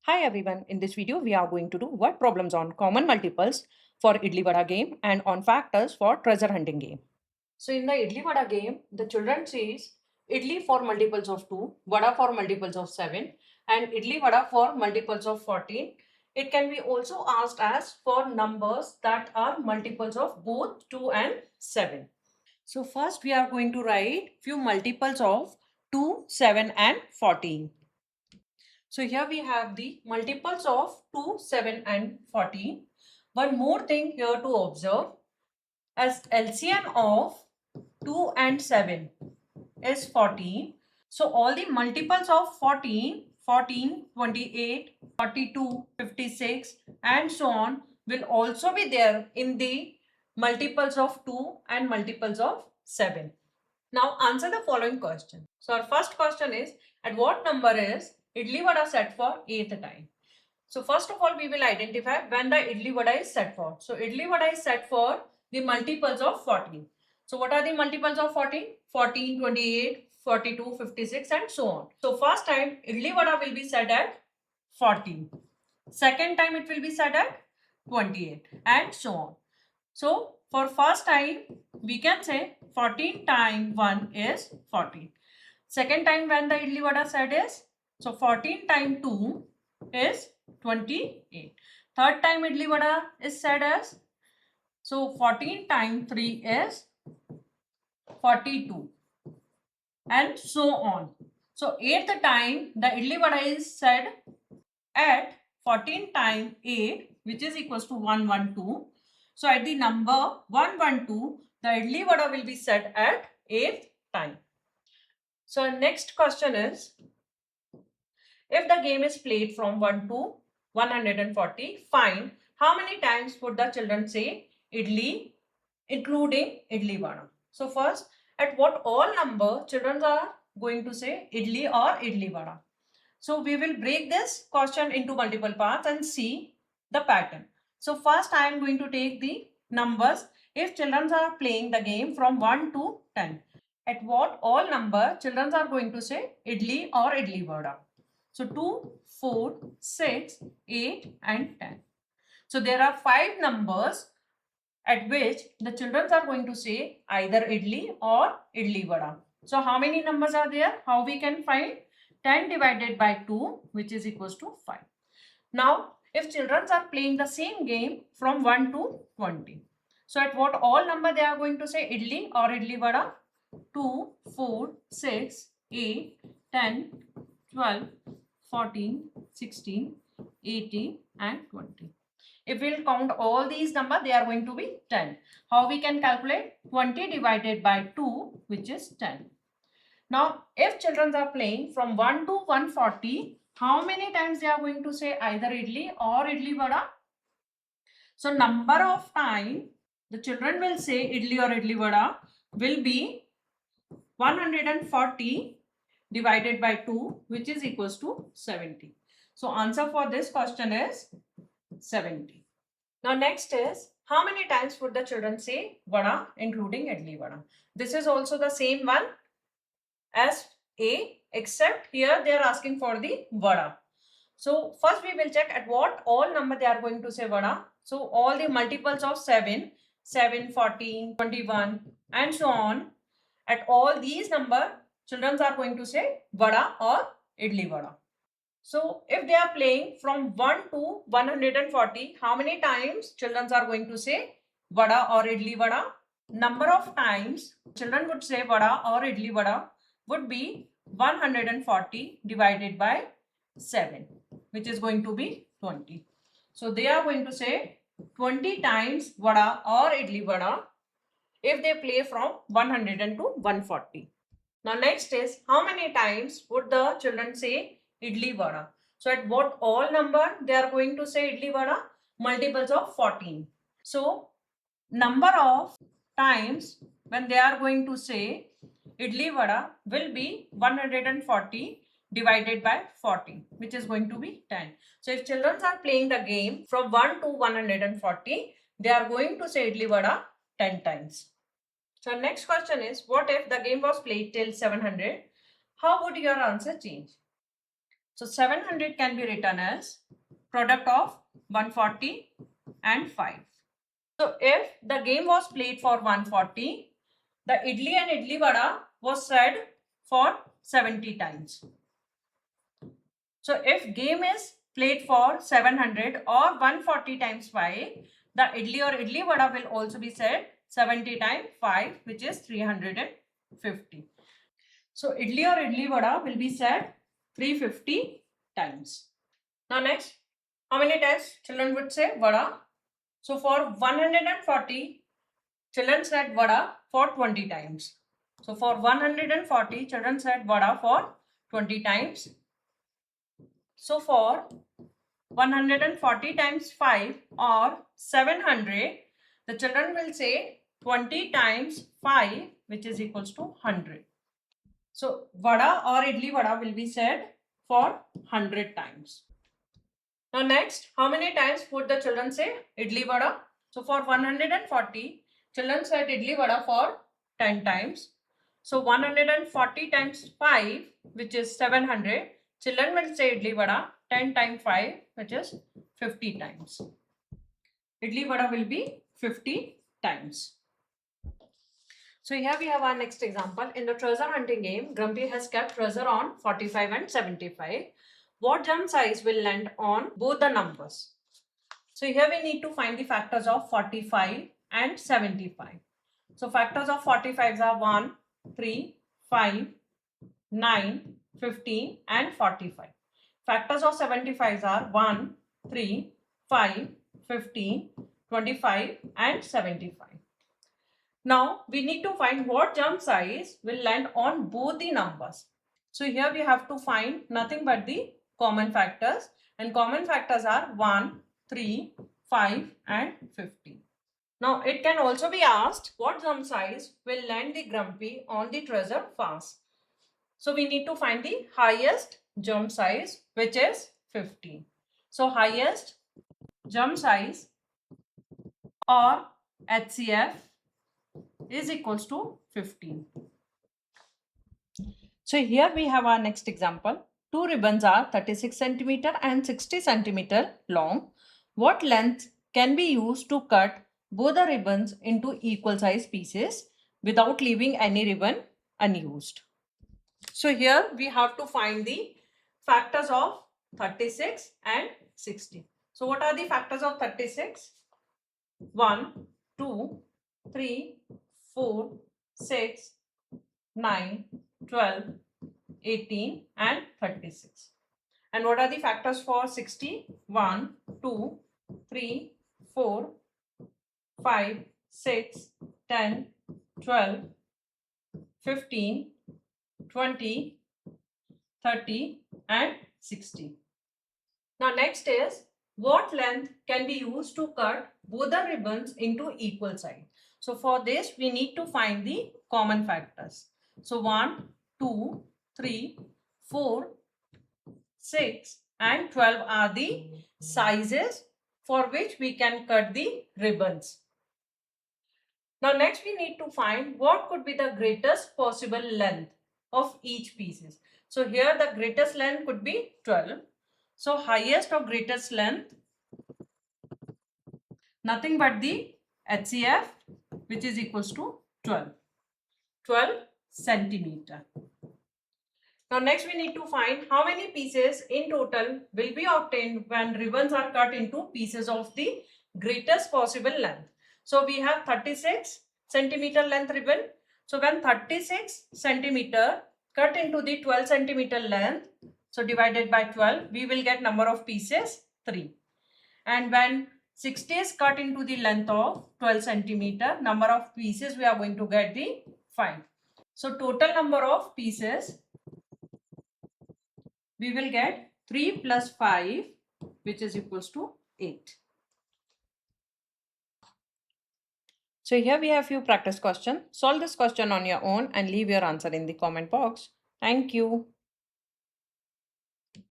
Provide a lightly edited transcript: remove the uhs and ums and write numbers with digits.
Hi everyone, in this video we are going to do word problems on common multiples for Idli Vada game and on factors for treasure hunting game. So in the Idli Vada game, the children says Idli for multiples of 2, Vada for multiples of 7 and Idli Vada for multiples of 14. It can be also asked as for numbers that are multiples of both 2 and 7. So first we are going to write few multiples of 2, 7 and 14. So here we have the multiples of 2, 7 and 14. One more thing here to observe, as LCM of 2 and 7 is 14. So all the multiples of 14, 28, 42, 56 and so on will also be there in the multiples of 2 and multiples of 7. Now answer the following question. So our first question is, at what number is Idli Vada set for 8th time? So first of all, we will identify when the Idli Vada is set for. So Idli Vada is set for the multiples of 14. So what are the multiples of 14? 14, 28, 42, 56 and so on. So first time Idli Vada will be set at 14. Second time it will be set at 28 and so on. So for first time we can say 14 times 1 is 14. Second time when the Idli Vada set is, so 14 times 2 is 28. Third time Idli Vada is said as, so 14 times 3 is 42 and so on. So 8th time the Idli Vada is said at 14 times 8, which is equals to 112. So at the number 112, the Idli Vada will be set at 8th time. So our next question is, if the game is played from 1 to 140, find how many times would the children say idli, including idli vada. So first, at what all number children are going to say idli or idli vada. So we will break this question into multiple parts and see the pattern. So first I am going to take the numbers if children are playing the game from 1 to 10. At what all number children are going to say idli or idli vada. So 2, 4, 6, 8 and 10. So there are 5 numbers at which the children are going to say either idli or idli vada. So how many numbers are there? How we can find? 10 divided by 2, which is equals to 5. Now, if children are playing the same game from 1 to 20. So at what all number they are going to say idli or idli vada? 2, 4, 6, 8, 10, 12, 14, 16, 18 and 20. If we'll count all these numbers, they are going to be 10. How we can calculate? 20 divided by 2, which is 10. Now, if children are playing from 1 to 140, how many times they are going to say either idli or idli vada? So, number of time the children will say idli or idli vada will be 140 divided by 2, which is equals to 70. So, answer for this question is 70. Now, next is, how many times would the children say vada including idli vada? This is also the same one as A, except here they are asking for the vada. So first we will check at what all number they are going to say vada. So all the multiples of 7, 7, 14, 21 and so on. At all these number, children are going to say vada or idli vada. So if they are playing from 1 to 140, how many times children are going to say vada or idli vada? Number of times children would say vada or idli vada would be 140 divided by 7, which is going to be 20. So they are going to say 20 times vada or idli vada if they play from 100 to 140. Now next is, how many times would the children say idli vada? So at what all number they are going to say idli vada? Multiples of 14. So number of times when they are going to say idli vada will be 140 divided by 40, which is going to be 10. So if children are playing the game from 1 to 140, they are going to say idli vada 10 times. So next question is, what if the game was played till 700? How would your answer change? So 700 can be written as product of 140 and 5. So if the game was played for 140, the idli and idli vada was said for 70 times. So if game is played for 700 or 140 times 5, the idli or idli vada will also be said 70 times 5, which is 350. So idli or idli vada will be said 350 times. Now next, how many times children would say vada? So for 140, children said vada for 20 times. So for 140, children said vada for 20 times. So for 140 times 5 or 700, the children will say 20 times 5, which is equals to 100. So vada or idli vada will be said for 100 times. Now next, how many times would the children say idli vada? So for 140, children said idli vada for 10 times. So 140 times 5, which is 700, children will say idli vada 10 times 5, which is 50 times. Idli vada will be 50 times. So here we have our next example. In the treasure hunting game, Grumpy has kept treasure on 45 and 75. What jump size will land on both the numbers? So here we need to find the factors of 45 and 75. So factors of 45s are 1, 3, 5, 9, 15 and 45. Factors of 75s are 1, 3, 5, 15, 25 and 75. Now we need to find what jump size will land on both the numbers. So here we have to find nothing but the common factors, and common factors are 1, 3, 5 and 15. Now it can also be asked what jump size will land the Grumpy on the treasure fast. So we need to find the highest jump size, which is 15. So highest jump size or HCF is equals to 15. So here we have our next example. Two ribbons are 36 centimeter and 60 centimeter long. What length can be used to cut both the ribbons into equal size pieces without leaving any ribbon unused? So here we have to find the factors of 36 and 60. So what are the factors of 36? 1, 2, 3, 4, 6, 9, 12, 18 and 36. And what are the factors for 60? 1, 2, 3, 4, 5, 6, 10, 12, 15, 20, 30 and 60. Now next is what length can be used to cut both the ribbons into equal size. So for this we need to find the common factors. So 1, 2, 3, 4, 6 and 12 are the sizes for which we can cut the ribbons. Now next we need to find what could be the greatest possible length of each pieces. So here the greatest length could be 12. So highest or greatest length, nothing but the HCF, which is equals to 12 centimeter. Now next we need to find how many pieces in total will be obtained when ribbons are cut into pieces of the greatest possible length. So we have 36 centimeter length ribbon. So when 36 centimeter cut into the 12 centimeter length, so divided by 12, we will get number of pieces 3. And when 60 is cut into the length of 12 centimeter, number of pieces we are going to get the 5. So total number of pieces we will get 3 plus 5, which is equals to 8. So here we have few practice questions. Solve this question on your own and leave your answer in the comment box. Thank you.